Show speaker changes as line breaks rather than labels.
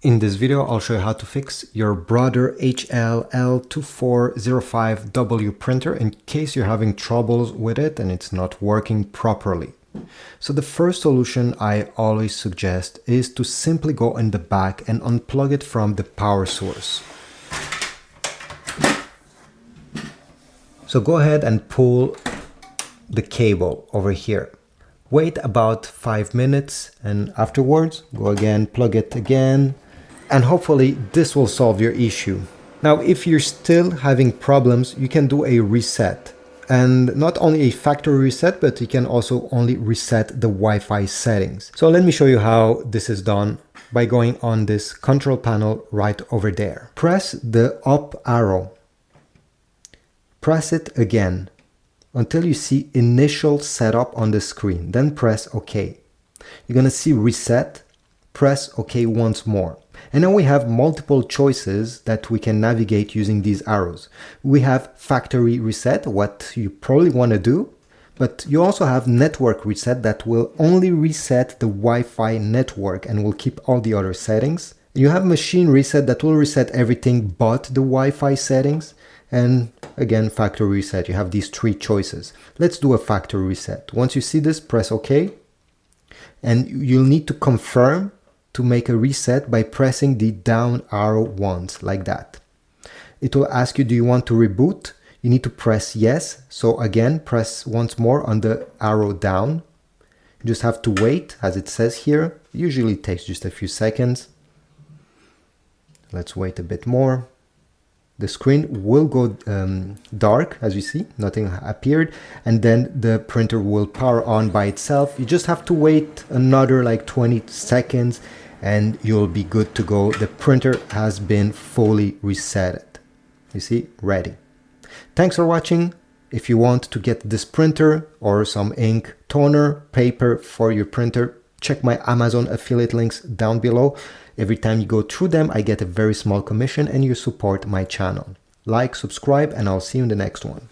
In this video, I'll show you how to fix your Brother HL-L2405W printer in case you're having troubles with it and it's not working properly. So the first solution I always suggest is to simply go in the back and unplug it from the power source. So go ahead and pull the cable over here. Wait about 5 minutes and afterwards go again, plug it again, and hopefully this will solve your issue. Now, if you're still having problems, you can do a reset. And not only a factory reset, but you can also only reset the Wi-Fi settings. So let me show you how this is done by going on this control panel right over there. Press the up arrow. Press it again until you see initial setup on the screen. Then press OK. You're going to see reset. Press OK once more. And now we have multiple choices that we can navigate using these arrows. We have factory reset, what you probably want to do, but you also have network reset that will only reset the Wi-Fi network and will keep all the other settings. You have machine reset that will reset everything but the Wi-Fi settings. And again, factory reset. You have these three choices. Let's do a factory reset. Once you see this, press OK. And you'll need to confirm to make a reset by pressing the down arrow once, like that. It will ask you, do you want to reboot? You need to press yes. So again, press once more on the arrow down. You just have to wait, as it says here. Usually it takes just a few seconds. Let's wait a bit more. The screen will go dark, as you see, nothing appeared, and then the printer will power on by itself. You just have to wait another like 20 seconds and you'll be good to go. The printer has been fully reset. You see, ready. Thanks for watching. If you want to get this printer or some ink, toner, paper for your printer, check my Amazon affiliate links down below. Every time you go through them, I get a very small commission and you support my channel. Like, subscribe, and I'll see you in the next one.